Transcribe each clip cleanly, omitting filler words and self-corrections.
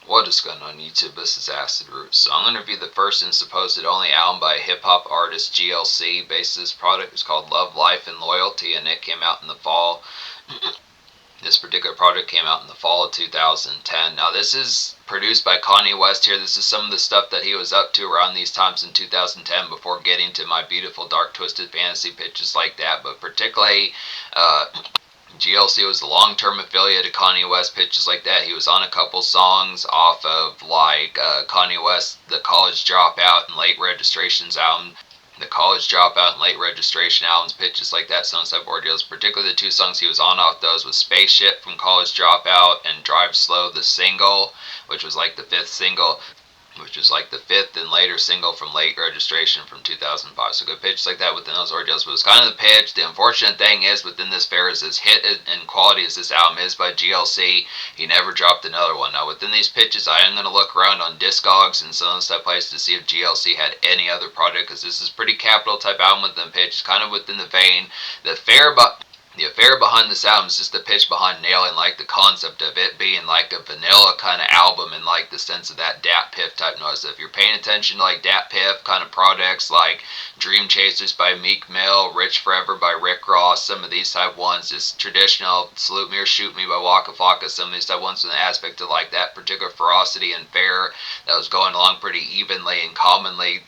What is going on YouTube? This is Acid Roots. So I'm going to review the first and supposed only album by hip hop artist GLC. Based this product is called Love, Life, and Loyalty, and it came out in the fall. This particular project came out in the fall of 2010. Now this is produced by Kanye West here. This is some of the stuff that he was up to around these times in 2010 before getting to My Beautiful Dark Twisted Fantasy, pitches like that. But particularly GLC was a long-term affiliate of Kanye West, pitches like that. He was on a couple songs off of like Kanye West, The College Dropout and Late Registrations album. The College Dropout and Late Registration albums, pitches like that, some type of ordeals. Particularly the two songs he was on off those was Spaceship from College Dropout and Drive Slow, the single, which was like the fifth and later single from Late Registration from 2005. So good pitch like that within those ordeals. But it's kind of the pitch. The unfortunate thing is within this fair is as hit and quality as this album is by GLC, he never dropped another one. Now within these pitches, I am going to look around on Discogs and some of those type places to see if GLC had any other project, because this is pretty capital type album within pitch. It's kind of within the vein. The affair behind this album is just the pitch behind nailing like the concept of it being like a vanilla kind of album in like the sense of that Datpiff type noise. So if you're paying attention to like Datpiff kind of projects like Dream Chasers by Meek Mill, Rich Forever by Rick Ross, some of these type ones, just traditional Salute Me or Shoot Me by Waka Flocka, some of these type ones with an aspect of like that particular ferocity and fair that was going along pretty evenly and commonly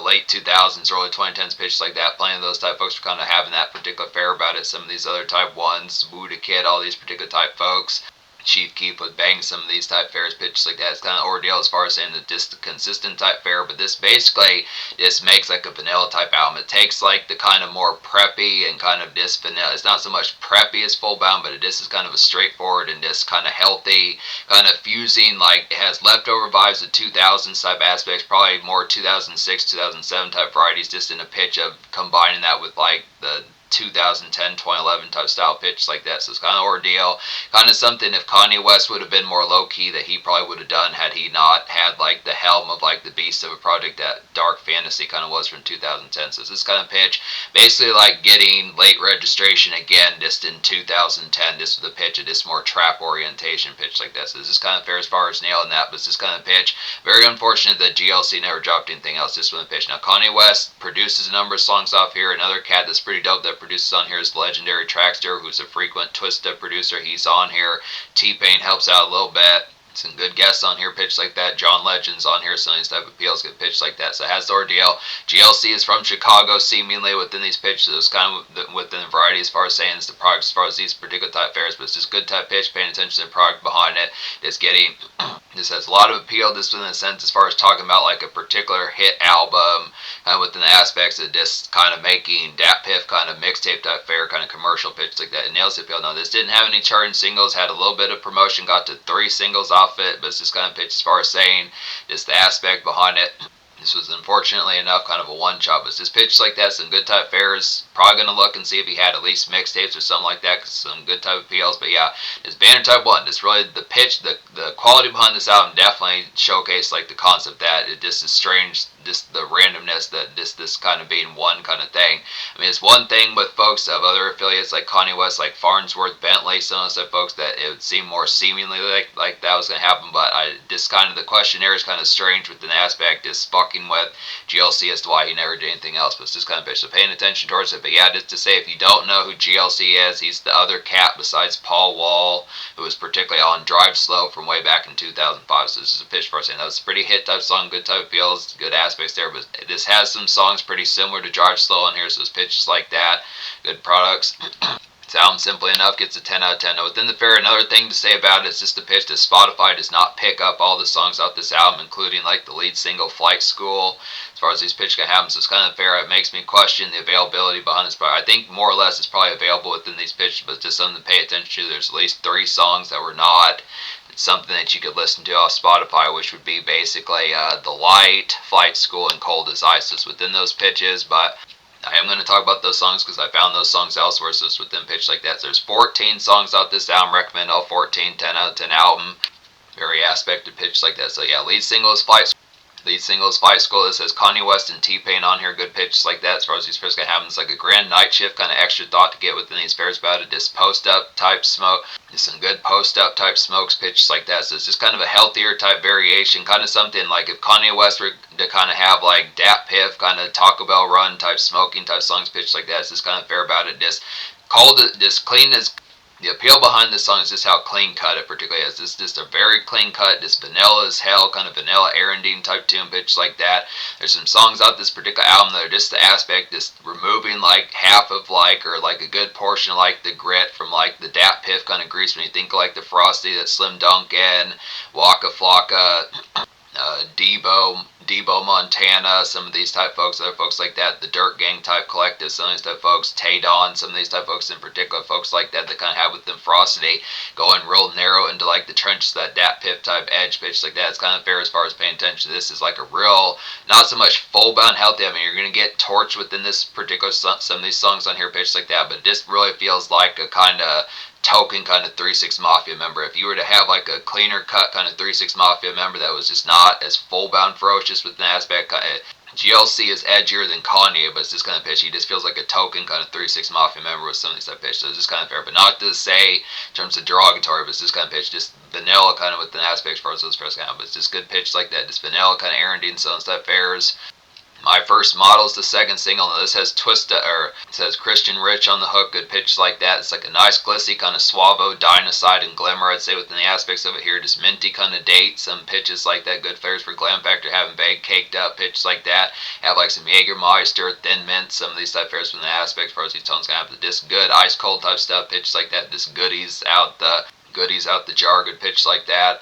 late 2000s, early 2010s pitches like that. Plenty of those type folks were kind of having that particular fare about it. Some of these other type ones, Woo Da Kid, all these particular type folks. Chief Keef would bang some of these type fares, pitches like that. It's kind of ordeal as far as saying that just the consistent type fare, but this basically just makes like a vanilla type album. It takes like the kind of more preppy and kind of just vanilla. It's not so much preppy as Full Bound, but it just is kind of a straightforward and just kind of healthy, kind of fusing, like it has leftover vibes of 2000s type aspects, probably more 2006, 2007 type varieties, just in a pitch of combining that with like the 2010, 2011 type style pitch like that. So it's kind of ordeal, kind of something if Kanye West would have been more low key that he probably would have done had he not had like the helm of like the beast of a project that Dark Fantasy kind of was from 2010. So it's this kind of pitch, basically like getting Late Registration again just in 2010, just with a pitch of this more trap orientation pitch like that. So this is kind of fair as far as nailing that, but it's this kind of pitch. Very unfortunate that GLC never dropped anything else just with the pitch. Now Kanye West produces a number of songs off here. Another cat that's pretty dope that produces on here is the legendary Trackster, who's a frequent Twista producer. He's on here. T-Pain helps out a little bit. Some good guests on here pitched like that. John Legend's on here. Some of these type of appeals get pitched like that. So it has the ordeal. GLC is from Chicago, seemingly within these pitches. It's kind of within the variety as far as saying it's the product as far as these particular type fares, but it's just good type pitch, paying attention to the product behind it. It's getting, this has a lot of appeal just within a sense as far as talking about like a particular hit album, kind of within the aspects of just kind of making Datpiff kind of mixtape type fare, kind of commercial pitch like that. It nails the appeal. Now this didn't have any charting singles, had a little bit of promotion, got to 3 singles off it, but it's just kind of pitch as far as saying just the aspect behind it. This was unfortunately enough kind of a one shot, but just pitch like that, some good type fares. Probably going to look and see if he had at least mixtapes or something like that, cause some good type appeals. But yeah, this Banner Type 1, just really the pitch, the quality behind this album definitely showcased like the concept that it just is strange, just the randomness that this kind of being one kind of thing. I mean, it's one thing with folks of other affiliates like Kanye West, like Farnsworth, Bentley, some of those folks that it would seem more seemingly like that was going to happen, but I just kind of the questionnaire is kind of strange with an aspect is fucking with GLC as to why he never did anything else, but it's just kind of bitch. So paying attention towards it. But yeah, just to say if you don't know who GLC is, he's the other cat besides Paul Wall, who was particularly on Drive Slow from way back in 2005. So this is a pitch for us, and that's a pretty hit type song, good type feels, good aspects there. But this has some songs pretty similar to Drive Slow on here, so it's pitches like that, good products. Sounds simply enough gets a 10 out of 10. Now within the fair, another thing to say about it is just the pitch that Spotify does not pick up all the songs off this album, including like the lead single Flight School, as far as these pitch can happen. So it's kind of fair. It makes me question the availability behind this, but I think more or less it's probably available within these pitches, but it's just something to pay attention to. There's at least 3 songs that were not. It's something that you could listen to off Spotify, which would be basically The Light, Flight School, and Cold as Ice. It's within those pitches, but I am going to talk about those songs because I found those songs elsewhere, so it's within pitch like that. So there's 14 songs off this album. Recommend all 14. 10 out of 10 album. Very aspected pitch like that. So yeah, lead single is Flight. Lead single is Fight School. This has Kanye West and T-Pain on here. Good pitches like that. As far as these pairs gonna happen, it's like a grand night shift, kind of extra thought to get within these pairs about it. Just post up type smoke. Just some good post up type smokes pitches like that. So it's just kind of a healthier type variation. Kind of something like if Kanye West were to kind of have like Datpiff, kind of Taco Bell run type smoking type songs pitched like that. It's just kind of fair about it. Just cold, just clean as. The appeal behind this song is just how clean cut it particularly is. This is just a very clean cut, just vanilla as hell, kind of vanilla Arendine type tune pitch like that. There's some songs out this particular album that are just the aspect, just removing like half of like, or like a good portion of like the grit from like the Datpiff kind of grease when you think like the Frosty, that Slim Dunkin, Waka Flocka, Debo Montana, some of these type folks, other folks like that, the Dirt Gang type collective, some of these type folks, Tay Don, some of these type folks in particular, folks like that kind of have with them Frosty going real narrow into like the trenches, that Datpiff type edge pitch like that. It's kind of fair as far as paying attention to this. Is like a real, not so much full bound healthy. I mean, you're going to get torched within this particular, some of these songs on here pitch like that, but this really feels like a kind of token kind of 3-6 Mafia member. If you were to have like a cleaner cut kind of 3-6 Mafia member that was just not as full bound ferocious with an aspect, GLC is edgier than Kanye, but it's just kind of pitch. He just feels like a token kind of 3-6 Mafia member with some of these type pitch. So it's just kind of fair, but not to say in terms of derogatory, but it's just kind of pitch, just vanilla kind of with an aspect as far as those pairs kind of, but it's just good pitch like that, just vanilla kind of Arendine, some stuff fairs. My First Model is the second single. Now this has it says Christian Rich on the hook. Good pitch like that. It's like a nice glissy kind of suavo, Dynaside and Glimmer. I'd say within the aspects of it here, just minty kind of date. Some pitches like that. Good fairs for Glam Factor. Having vague caked up pitches like that. Have like some Jägermeister, Thin Mint. Some of these type fairs from the aspects as far as these tones gonna have the just good ice cold type stuff. Pitches like that. Just goodies out the jar. Good pitch like that.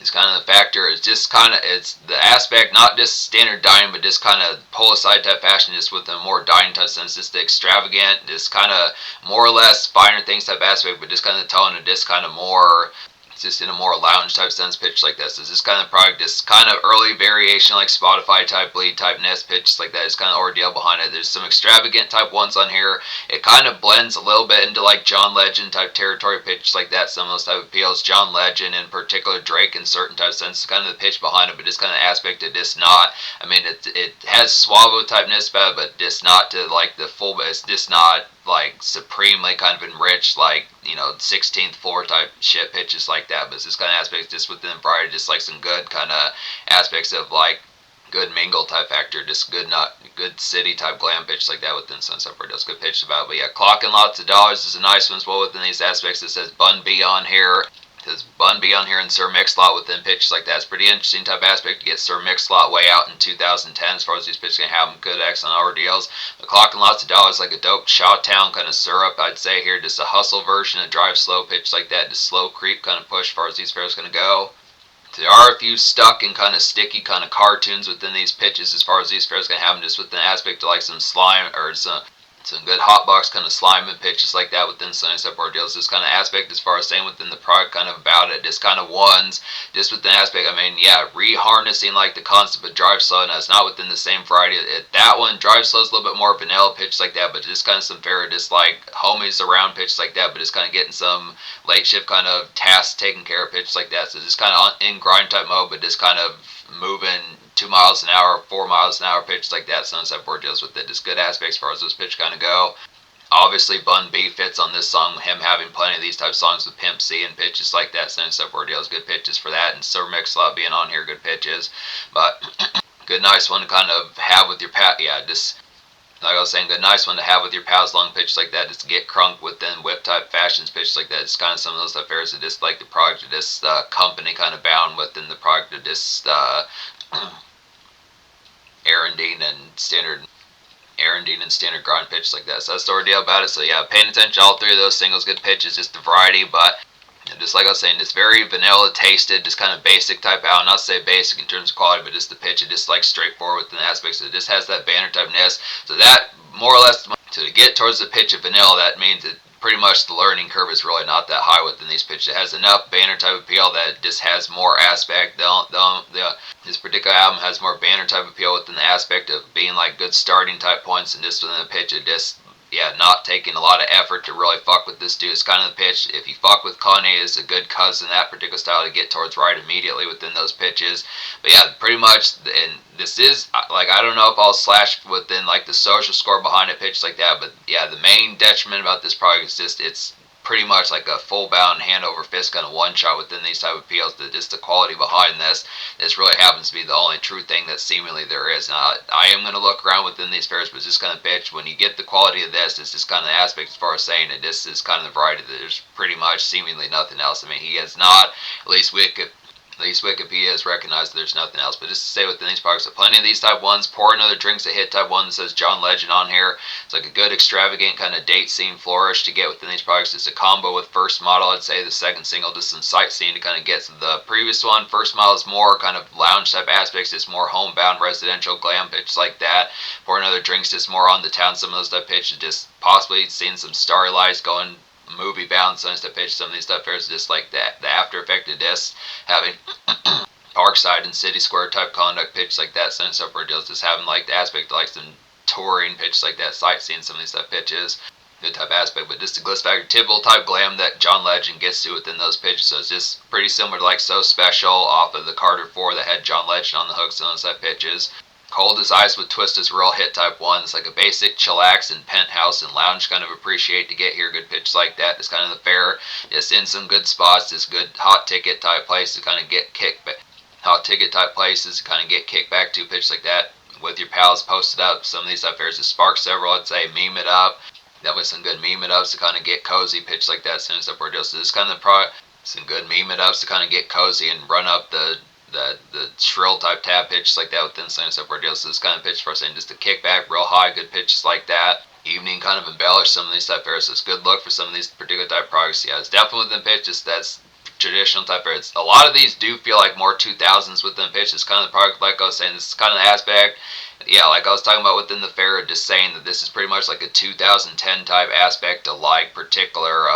It's kind of the factor. It's just kind of, it's the aspect, not just standard dining, but just kind of pull aside type fashion, just with a more dining touch sense. Just the extravagant, just kind of more or less finer things type aspect, but just kind of the tone and just kind of more, just in a more lounge type sense pitch like this. Is this kind of product, just kind of early variation like Spotify type bleed type nest pitch like that. It's kind of ordeal behind it. There's some extravagant type ones on here. It kind of blends a little bit into like John Legend type territory pitch like that. Some of those type of appeals. John Legend in particular, Drake in certain type sense. Kind of the pitch behind it, but just kind of aspect of just not. I mean, it has suavo type nest about it, but just not to like the full. It's just not like supremely kind of enriched, like, 16th floor type shit pitches like that. But it's this kind of aspects just within variety, just like some good kind of aspects of like good mingle type factor, just good city type glam pitch like that within some stuff. Just good pitch about. But yeah, clocking lots of dollars is a nice one as well within these aspects. It says Bun B on here. Because Bun B on here and Sir Mix-a-Lot within pitches like that. It's pretty interesting type aspect to get Sir Mix-a-Lot way out in 2010 as far as these pitches can have them good excellent RDLs. But clocking lots of dollars like a dope Shawtown kind of syrup, I'd say here. Just a hustle version, a drive slow pitch like that. Just slow creep kind of push as far as these pairs going to go. There are a few stuck and kind of sticky kind of cartoons within these pitches as far as these pairs going to have them, just with an aspect of like some slime or some good hotbox kind of slime and pitches like that within some step ordeals. This kind of aspect as far as saying within the product kind of about it, just kind of ones, just with the aspect, I mean, yeah, re-harnessing like the concept of drive slow. Now it's not within the same variety. That one, drive slow is a little bit more vanilla pitch like that, but just kind of some fair, just like homies around pitch like that, but just kind of getting some late shift kind of tasks taken care of pitch like that. So just kind of in grind type mode, but just kind of moving 2 miles an hour, 4 miles an hour pitch like that. Sunset Board deals with it. Just good aspects as far as those pitch kind of go. Obviously, Bun B fits on this song. Him having plenty of these type songs with Pimp C and pitches like that. Sunset Board deals good pitches for that. And Sir Mix-a-Lot being on here, good pitches. But good, nice one to kind of have with your pat. Yeah, just like I was saying, good, nice one to have with your pals long pitch like that. Just to get crunk within whip type fashions pitch like that. It's kind of some of those affairs that just like the product of this company kind of bound within the product of this Arendine and standard grind pitch like that. So that's the ordeal about it. So yeah, paying attention to all three of those singles, good pitches, just the variety, but just like I was saying, it's very vanilla tasted, just kind of basic type out. Not to say basic in terms of quality, but just the pitch, it just like straightforward within the aspects. It just has that banner type ness. So that more or less, to get towards the pitch of vanilla, that means that pretty much the learning curve is really not that high within these pitches. It has enough banner type appeal that it just has more aspect. This particular album has more banner type appeal within the aspect of being like good starting type points, and just within the pitch, it just yeah, not taking a lot of effort to really fuck with this dude. It's kind of the pitch. If you fuck with Kanye, is a good cousin, that particular style, to get towards right immediately within those pitches. But yeah, pretty much, and this is, like, I don't know if I'll slash within, like, the social score behind a pitch like that, but yeah, the main detriment about this product is just, it's pretty much like a full bound hand over fist kind of one shot within these type of appeals. Just the quality behind this really happens to be the only true thing that seemingly there is. Now, I am going to look around within these fairs, but this kind of pitch, when you get the quality of this, it's just kind of the aspect as far as saying that this is kind of the variety. There's pretty much seemingly nothing else. I mean, he has not, at least Wikipedia has recognized that there's nothing else. But just to say within these products, so plenty of these type ones. Pour Another Drink's a hit type one that says John Legend on here. It's like a good extravagant kind of date scene flourish to get within these products. It's a combo with First Model. I'd say the second single, just some sightseeing to kind of get the previous one. First Model is more kind of lounge type aspects. It's more homebound residential glam pitch like that. Pour Another Drink's just more on the town. Some of those type pitches, just possibly seeing some starry lights going movie bound, some stuff pitch. Some of these stuff fairs just like that, the after effect of this having Parkside and City Square type conduct pitch like that, some stuff where deals just having like the aspect of like some touring pitch like that, sightseeing, some of these stuff pitches, good type aspect. But just the gliss factor, typical type glam that John Legend gets to within those pitches. So it's just pretty similar to like So Special off of the Carter 4 that had John Legend on the hooks on those type pitches. Cold as Ice with Twist is real hit type one. It's like a basic chillax and penthouse and lounge kind of appreciate to get here. Good pitch like that. It's kind of the fair. Just in some good spots. Just good hot ticket type place to kind of get kicked back. Hot ticket type places to kind of get kicked back to pitch like that. With your pals posted up. Some of these type fairs to spark several. I'd say meme it up. That was some good meme it ups to kind of get cozy pitch like that. Some stuff where just this kind of some good meme it ups to kind of get cozy and run up the shrill type tab pitches like that within some stuff where deals. So this kind of pitch for us, saying just a kickback real high, good pitches like that. Evening kind of embellish some of these type pairs. So it's good look for some of these particular type products. Yeah, it's definitely within pitches. That's traditional type pairs. A lot of these do feel like more 2000s within pitches. Kind of the product, like I was saying, this is kind of the aspect. Yeah, like I was talking about within the fair, just saying that this is pretty much like a 2010 type aspect to like particular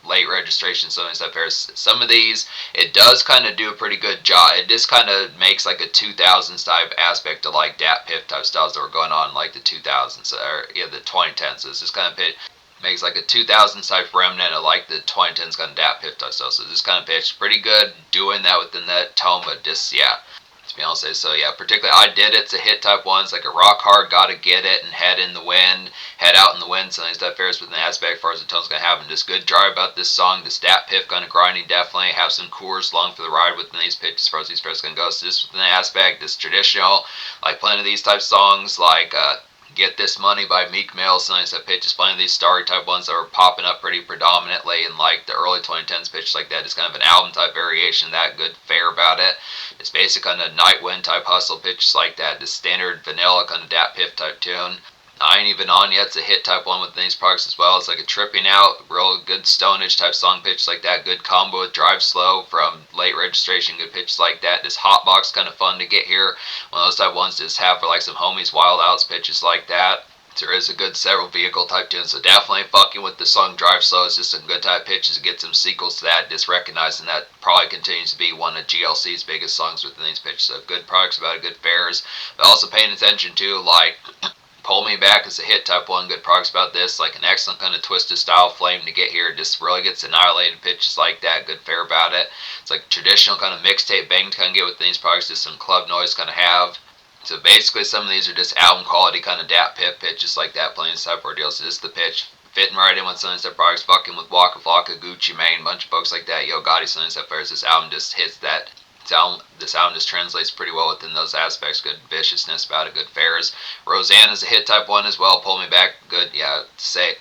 late registration, some of these stuff here. Some of these, it does kind of do a pretty good job. It just kind of makes like a 2000s type aspect to like Datpiff type styles that were going on in like the 2000s, or yeah, the 2010s. So it's just kind of makes like a 2000s type remnant of like the 2010s kind of Datpiff type stuff. So this kind of pitch pretty good doing that within that tone, but just, yeah. To be honest, so yeah, particularly I Did It's a hit type one. It's like a rock hard, gotta get it, and head in the wind, head out in the wind. Some of these stuff fares with an aspect as far as the tone's gonna happen. Just good drive about this song. Just Datpiff kind of grinding, definitely have some Coors long for the ride within these pitches as far as these fares gonna go. So just within the aspect, this traditional, like plenty of these type songs, like Get This Money by Meek Mill, some of these type pitches, plenty of these starry type ones that were popping up pretty predominantly in like the early 2010s pitches like that. It's kind of an album type variation, that good fair about it. It's basic kind of Night Wind type hustle pitches like that, just standard vanilla kind of Datpiff type tune. I Ain't Even On Yet's a hit type one with these products as well. It's like a tripping out, real good stonage type song pitch like that. Good combo with Drive Slow from late registration, good pitches like that. This Hotbox kind of fun to get here. One of those type ones to just have for like some homies wild outs pitches like that. There is a good several vehicle type tune, so definitely fucking with the song Drive Slow is just some good type pitches to get some sequels to that. Just recognizing that probably continues to be one of GLC's biggest songs within these pitches. So good products about it, good fares. But also paying attention to like Pull Me Back is a hit type one, good products about this, like an excellent kind of twisted style flame to get here, just really gets annihilated pitches like that, good fare about it. It's like traditional kind of mixtape bang to kind of get with these products, just some club noise kind of have. So basically some of these are just album quality kind of Datpiff pitches like that, playing this type of ordeal. So just the pitch fitting right in with some of these products, fucking with Waka Flocka, Gucci Mane, bunch of folks like that, Yo Gotti, some of these stuff. This album just hits that. This album just translates pretty well within those aspects. Good viciousness about it, good fares. Roseanne is a hit type one as well. Pull Me Back, good, yeah, say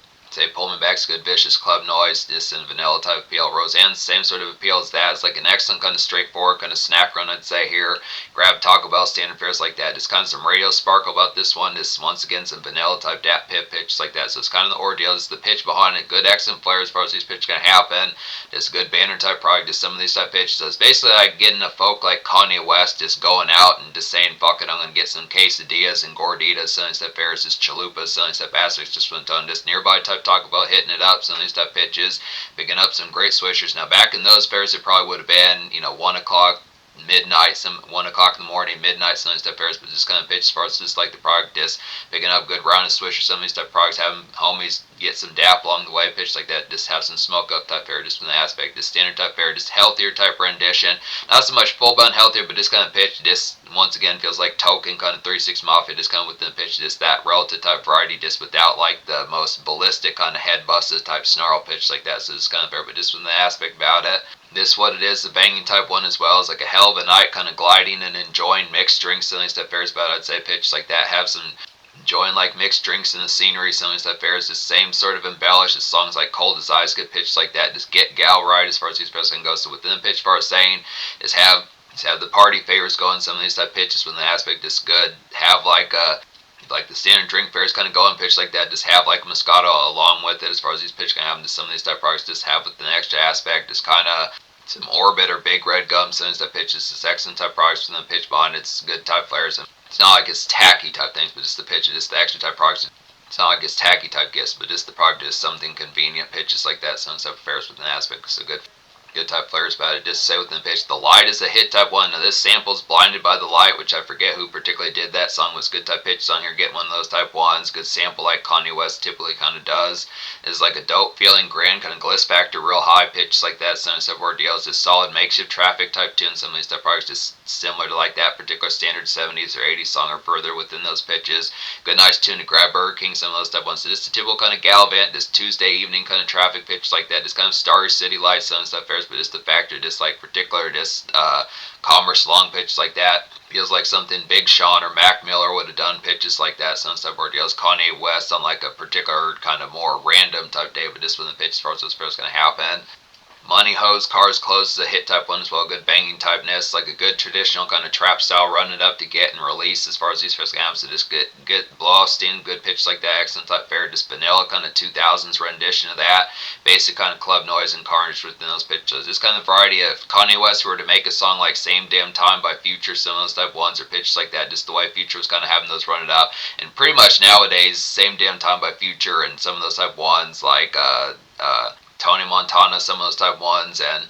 Pull Me Back's good vicious club noise, just in vanilla type appeal. Roseanne's same sort of appeal as that. It's like an excellent kind of straightforward kind of snack run, I'd say here. Grab Taco Bell standard fares like that. Just kind of some radio sparkle about this one. Just once again some vanilla type Datpiff pitch like that. So it's kind of the ordeal. Just the pitch behind it. Good excellent flair as far as these pitches gonna happen. Just good banner type product. Just some of these type pitches. So it's basically like getting a folk like Kanye West just going out and just saying, fuck it, I'm gonna get some quesadillas and gorditas, some of these type fares, just chalupas, some of these type aspects, just one ton, just nearby type Taco Bell hitting it up, some of these type pitches, picking up some great swishers. Now back in those fairs it probably would have been, 1 o'clock, midnight, some 1 o'clock in the morning, midnight, some of these type pairs, but just kind of pitch as far as just like the product disc, picking up good round and swish or some of these type products, having homies get some dap along the way, pitch like that, just have some smoke up type pair, just from the aspect, just standard type pair, just healthier type rendition, not so much full bun healthier, but just kind of pitch, just once again feels like Token, kind of 3-6 Mafia, just kind of within the pitch, just that relative type variety, just without like the most ballistic kind of head busted type snarl pitch like that, so it's kind of fair, but just from the aspect about it. This what it is, the banging type one as well, is like a hell of a night, kind of gliding and enjoying mixed drinks, some of these type fairs, but I'd say pitch like that, have some enjoying like mixed drinks in the scenery, some of these type fairs, the same sort of embellished as songs like Cold as Ice, good pitch like that, just get gal right as far as these pairs can go. So within the pitch, as far as saying, is have the party favors going, some of these type pitches when the aspect is good, have like the standard drink pairs kind of go and pitch like that, just have like Moscato along with it as far as these pitch can happen to some of these type products, just have with an extra aspect, just kind of some Orbit or Big Red Gum, some of these type pitches, just excellent type products from the pitch behind it, it's good type flares, and it's not like it's tacky type things, but just the pitch, just the extra type products. It's not like it's tacky type gifts, but just the product is something convenient, pitches like that, some type of fairs with an aspect, so good type flares about it. Just to say within the pitch, the light is a hit type one. Now this sample's Blinded by the Light, which I forget who particularly did that song, was good type pitches on here, get one of those type ones, good sample like Kanye West typically kind of does. It's like a dope feeling, grand kind of gliss factor, real high pitch like that, some stuff ordeals, just solid makeshift traffic type tune, some of these type products just similar to like that particular standard 70s or 80s song or further within those pitches. Good nice tune to grab Burger King, some of those type ones. So just a typical kind of gallivant, this Tuesday evening kind of traffic pitch like that, just kind of starry city lights, some stuff fairs, but just the factor, just like particular, just commerce long pitch like that. Feels like something Big Sean or Mac Miller would have done pitches like that, some stuff ordeals. Kanye West on like a particular kind of more random type day, but just when the pitch as far as those pairs going to happen. Money Hose, Cars Closed is a hit type one as well, good banging typeness, like a good traditional kind of trap style, run it up to get and release as far as these first games, so just good blow off steam, good pitch like that, excellent type fair, just vanilla kind of 2000s rendition of that, basic kind of club noise and carnage within those pitches. This kind of variety of Kanye West were to make a song like Same Damn Time by Future, some of those type ones or pitches like that, just the way Future was kind of having those run it up, and pretty much nowadays, Same Damn Time by Future and some of those type ones like Tony Montana, some of those type ones, and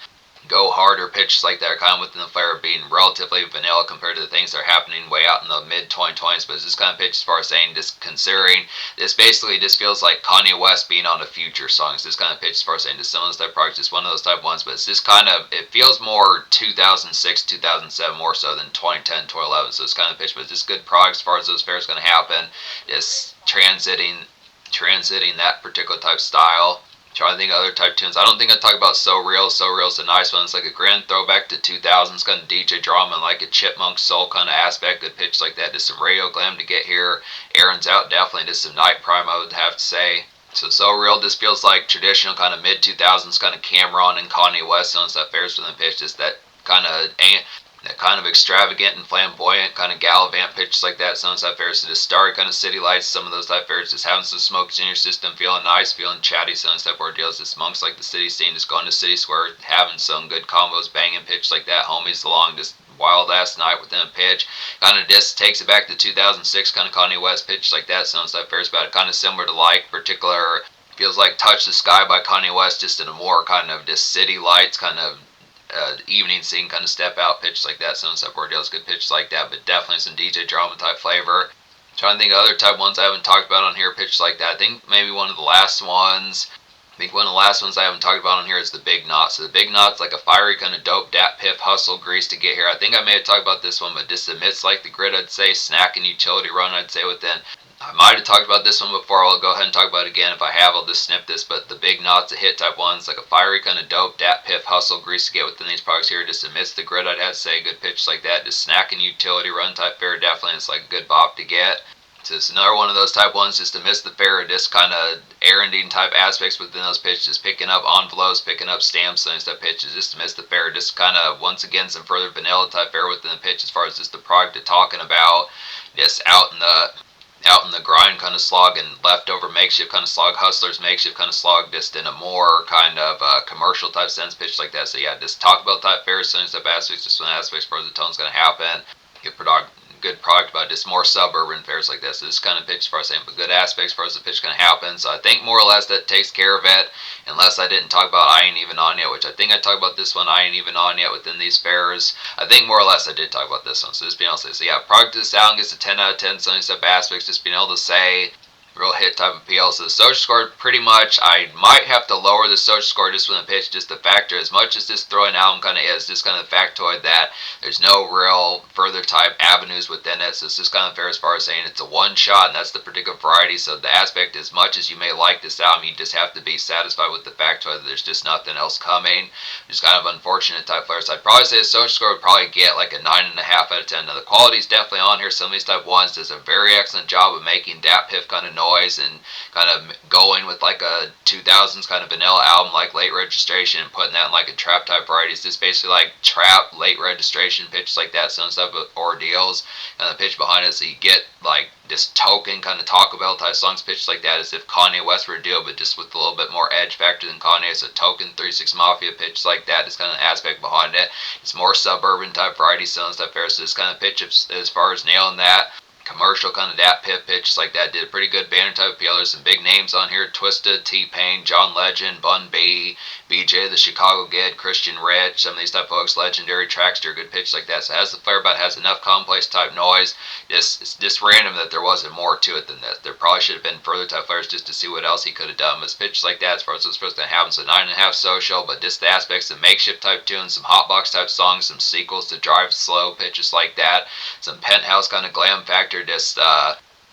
Go Harder pitches like that are kind of within the flair of being relatively vanilla compared to the things that are happening way out in the mid 2020s. But it's this kind of pitch as far as saying, just considering this basically just feels like Kanye West being on a Future song. It's this kind of pitch as far as saying, just some of those type projects, just one of those type ones. But it's this kind of, it feels more 2006, 2007 more so than 2010, 2011. So it's kind of pitch, but it's just good products as far as those fairs going to happen. Just transiting that particular type style. Trying to think of other type tunes. I don't think I talk about So Real. So Real is a nice one. It's like a grand throwback to 2000s kind of DJ drama and like a chipmunk soul kind of aspect. Good pitch like that. Just some radio glam to get here. Aaron's Out, definitely just some night prime, I would have to say. So Real just feels like traditional kind of mid 2000s kind of Cameron and Kanye West and stuff. Fairs within the pitch. Just that kind of extravagant and flamboyant kind of gallivant pitches like that, some type fairs, so just starry kind of city lights, some of those type fairs, just having some smokes in your system, feeling nice, feeling chatty, some type ordeals, just amongst like the city scene, just going to City Square, having some good combos, banging pitch like that, homies along, just wild ass night within a pitch, kind of just takes it back to 2006 kind of Kanye West pitch like that, some type fairs about it, kind of similar to like particular, feels like Touch the Sky by Kanye West, just in a more kind of just city lights kind of evening scene kind of step out pitch like that, some stuff where it does good pitch like that, but definitely some DJ drama type flavor. Trying to think of other type ones I haven't talked about on here, pitch like that. I think maybe one of the last ones I haven't talked about on here is the Big Knot. So the Big Knot's like a fiery kind of dope Datpiff hustle grease to get here. I think I may have talked about this one, but just amidst like the grid, I'd say snack and utility run, I'd say within. I might have talked about this one before. I'll go ahead and talk about it again. If I have, I'll just snip this. But the Big Knot's a hit type one. It's like a fiery kind of dope Datpiff hustle grease to get within these products here. Just amidst the grid, I'd have to say good pitch like that. Just snack and utility run type fare. Definitely, it's like a good bop to get. So it's another one of those type ones, just to miss the fair, just kind of erranding type aspects within those pitches, picking up envelopes, picking up stamps, and stuff pitches, just to miss the fair, just kind of, once again, some further vanilla type fare within the pitch as far as just the product of talking about, just out in the grind kind of slog and leftover makeshift kind of slog, hustlers makeshift kind of slog, just in a more kind of commercial type sense pitch like that. So yeah, just talk about type fair, some type aspects, just one aspects as far as the tone's going to happen. good product, but just more suburban fairs like this. So this kind of pitch as far as saying, but good aspects as far as the pitch kind of happens. So I think more or less that takes care of it, unless I didn't talk about I Ain't Even On Yet, which I think I talked about this one, I Ain't Even On Yet, within these fairs. I think more or less I did talk about this one, so just being able to say, so yeah, product to the sound gets a 10 out of 10, so step aspects, just being able to say, real hit type appeal. So the social score, pretty much, I might have to lower the social score just with the pitch, just the factor, as much as this throwing album kind of is, just kind of the factoid that there's no real further type avenues within it. So it's just kind of fair as far as saying it's a one shot, and that's the particular variety. So the aspect, as much as you may like this album, you just have to be satisfied with the factoid that there's just nothing else coming. Just kind of unfortunate type players. So I'd probably say the social score would probably get like a 9.5 out of 10. Now the quality is definitely on here. Some of these type ones does a very excellent job of making Datpiff kind of noise and kind of going with like a 2000s kind of vanilla album like Late Registration and putting that in like a trap type variety. It's just basically like trap, Late Registration pitches like that, some stuff with ordeals and the pitch behind it, so you get like this token kind of Taco Bell type songs pitched like that, as if Kanye West were to do it, but just with a little bit more edge factor than Kanye. It's a token 36 Mafia pitch like that. It's kind of an aspect behind it. It's more suburban type variety, selling stuff there. So this kind of pitch, as far as nailing that commercial kind of Datpiff pitch like that, did a pretty good banner type appeal. There's some big names on here: Twisted, T-Pain, John Legend, Bun B, BJ the Chicago Kid, Christian Rich, some of these type folks, Legendary Trackster, good pitch like that. So it has the flair, but it has enough complex type noise. It's just random that there wasn't more to it than this. There probably should have been further type flares just to see what else he could have done. But pitch like that, as far as what's supposed to happen, so 9.5 social, but just the aspects of makeshift type tunes, some hotbox type songs, some sequels to Drive Slow pitches like that, some penthouse kind of glam factor, just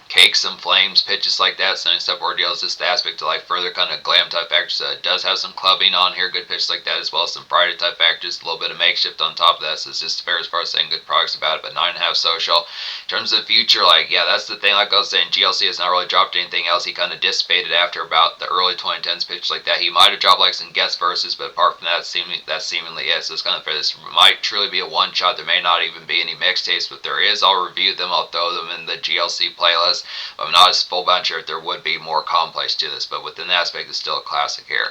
Cakes and Flames pitches like that, sending stuff ordeals, just the aspect to like further kind of glam type factors. So it does have some clubbing on here, good pitches like that, as well as some Friday type factors, a little bit of makeshift on top of that. So it's just fair as far as saying good products about it, but 9.5 social. In terms of the future, like, yeah, that's the thing. Like I was saying, GLC has not really dropped anything else. He kind of dissipated after about the early 2010s pitches like that. He might have dropped like some guest verses, but apart from that, that's seemingly it. So it's kind of fair. This might truly be a one shot. There may not even be any mixtapes, but there is. I'll review them. I'll throw them in the GLC playlist. I'm not as full bound sure if there would be more complex to this, but within the aspect, it's still a classic here.